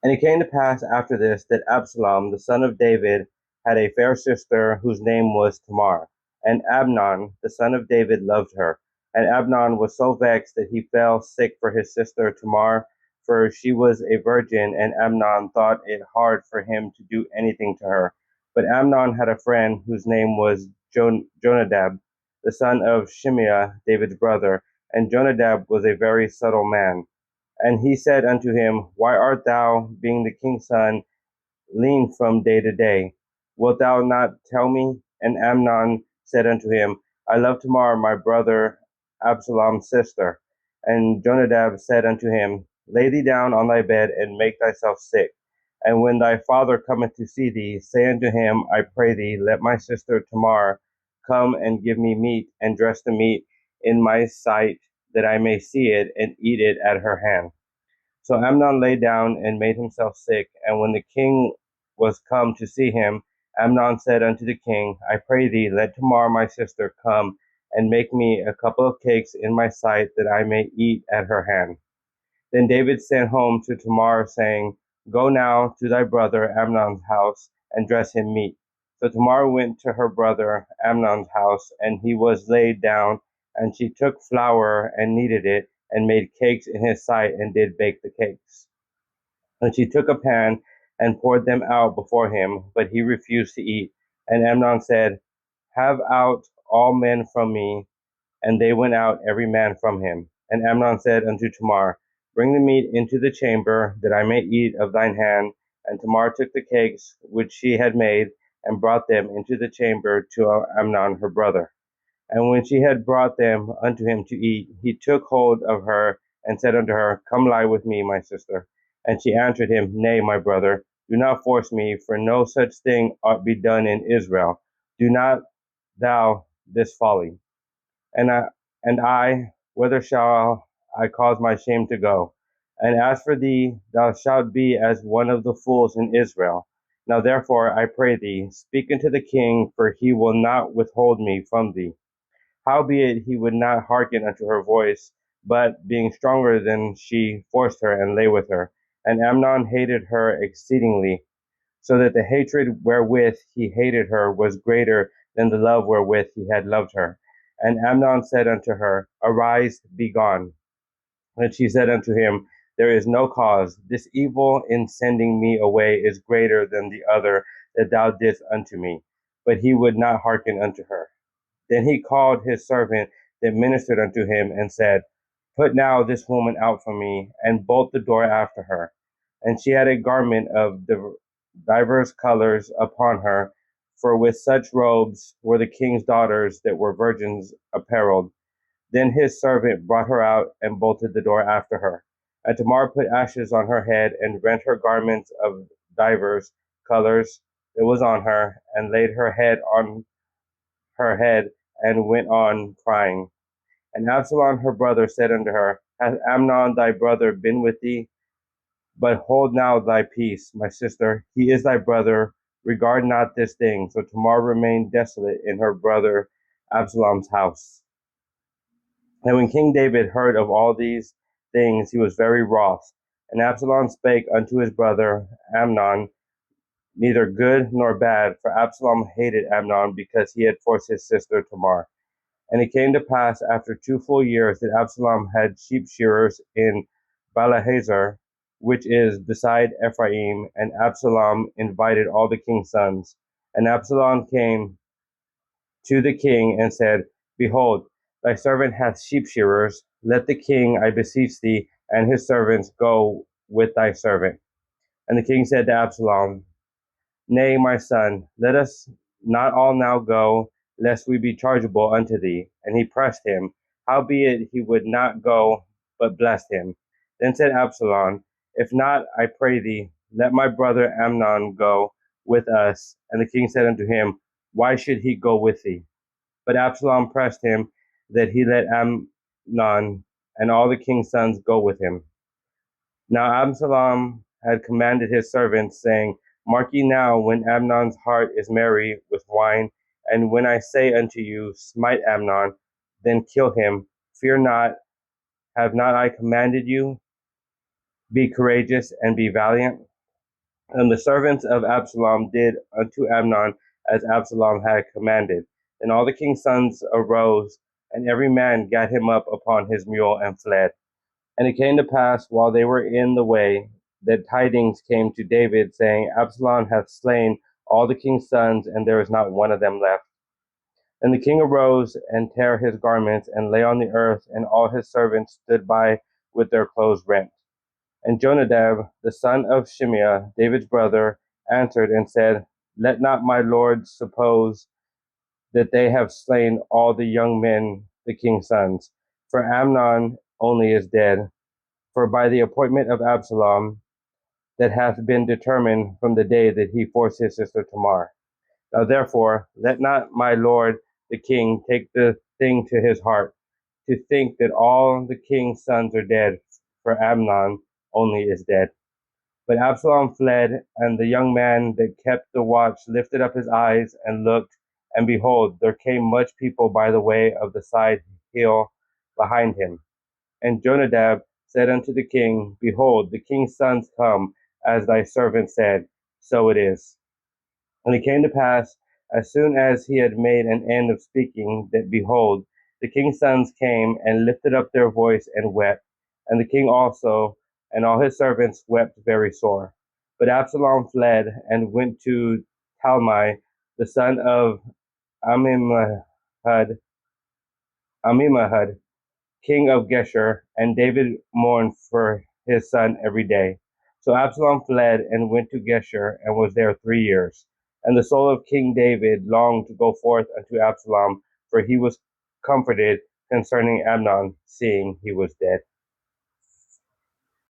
And it came to pass after this that Absalom, the son of David, had a fair sister whose name was Tamar. And Amnon, the son of David, loved her. And Amnon was so vexed that he fell sick for his sister Tamar, for she was a virgin, and Amnon thought it hard for him to do anything to her. But Amnon had a friend whose name was Jonadab, the son of Shimeah, David's brother, and Jonadab was a very subtle man. And he said unto him, Why art thou, being the king's son, lean from day to day? Wilt thou not tell me? And Amnon said unto him, I love Tamar, my brother Absalom's sister. And Jonadab said unto him, Lay thee down on thy bed, and make thyself sick. And when thy father cometh to see thee, say unto him, I pray thee, let my sister Tamar come and give me meat, and dress the meat in my sight, that I may see it, and eat it at her hand. So Amnon lay down and made himself sick. And when the king was come to see him, Amnon said unto the king, I pray thee, let Tamar my sister come and make me a couple of cakes in my sight, that I may eat at her hand. Then David sent home to Tamar, saying, Go now to thy brother Amnon's house, and dress him meat. So Tamar went to her brother Amnon's house, and he was laid down, and she took flour and kneaded it, and made cakes in his sight, and did bake the cakes. And she took a pan and poured them out before him, but he refused to eat. And Amnon said, Have out all men from me. And they went out every man from him. And Amnon said unto Tamar, Bring the meat into the chamber, that I may eat of thine hand. And Tamar took the cakes which she had made, and brought them into the chamber to Amnon her brother. And when she had brought them unto him to eat, he took hold of her, and said unto her, Come lie with me, my sister. And she answered him, Nay, my brother, do not force me, for no such thing ought be done in Israel. Do not thou this folly. And I, whither shall I cause my shame to go? And as for thee, thou shalt be as one of the fools in Israel. Now therefore, I pray thee, speak unto the king, for he will not withhold me from thee. Howbeit he would not hearken unto her voice, but being stronger than she, forced her, and lay with her. And Amnon hated her exceedingly, so that the hatred wherewith he hated her was greater than the love wherewith he had loved her. And Amnon said unto her, Arise, be gone. And she said unto him, There is no cause. This evil in sending me away is greater than the other that thou didst unto me. But he would not hearken unto her. Then he called his servant that ministered unto him, and said, Put now this woman out from me, and bolt the door after her. And she had a garment of divers colors upon her, for with such robes were the king's daughters that were virgins apparelled. Then his servant brought her out, and bolted the door after her. And Tamar put ashes on her head, and rent her garments of divers colors that was on her, and laid her head on her head, and went on crying. And Absalom her brother said unto her, Hath Amnon thy brother been with thee? But hold now thy peace, my sister. He is thy brother. Regard not this thing. So Tamar remained desolate in her brother Absalom's house. And when King David heard of all these things, he was very wroth. And Absalom spake unto his brother Amnon, neither good nor bad, for Absalom hated Amnon, because he had forced his sister Tamar. And it came to pass after 2 full years that Absalom had sheep shearers in Balahazar, which is beside Ephraim, and Absalom invited all the king's sons. And Absalom came to the king and said, Behold, thy servant hath sheep shearers. Let the king, I beseech thee, and his servants go with thy servant. And the king said to Absalom, Nay, my son, let us not all now go, lest we be chargeable unto thee. And he pressed him. Howbeit he would not go, but blessed him. Then said Absalom, If not, I pray thee, let my brother Amnon go with us. And the king said unto him, Why should he go with thee? But Absalom pressed him that he let Amnon and all the king's sons go with him. Now Absalom had commanded his servants, saying, Mark ye now, when Amnon's heart is merry with wine, and when I say unto you, Smite Amnon, then kill him. Fear not, have not I commanded you? Be courageous and be valiant. And the servants of Absalom did unto Amnon as Absalom had commanded. And all the king's sons arose, and every man gat him up upon his mule and fled. And it came to pass, while they were in the way, that tidings came to David, saying, Absalom hath slain all the king's sons, and there is not one of them left. And the king arose and tare his garments, and lay on the earth, and all his servants stood by with their clothes rent. And Jonadab, the son of Shimeah, David's brother, answered and said, Let not my lord suppose that they have slain all the young men, the king's sons. For Amnon only is dead. For by the appointment of Absalom, that hath been determined from the day that he forced his sister Tamar. Now therefore, let not my lord the king take the thing to his heart, to think that all the king's sons are dead, for Amnon only is dead. But Absalom fled, and the young man that kept the watch lifted up his eyes and looked, and behold, there came much people by the way of the side hill behind him. And Jonadab said unto the king, Behold, the king's sons come, as thy servant said, so it is. And it came to pass, as soon as he had made an end of speaking, that behold, the king's sons came and lifted up their voice and wept. And the king also and all his servants wept very sore. But Absalom fled and went to Talmai, the son of Amihud, king of Geshur, and David mourned for his son every day. So Absalom fled and went to Geshur, and was there 3 years. And the soul of King David longed to go forth unto Absalom, for he was comforted concerning Amnon, seeing he was dead.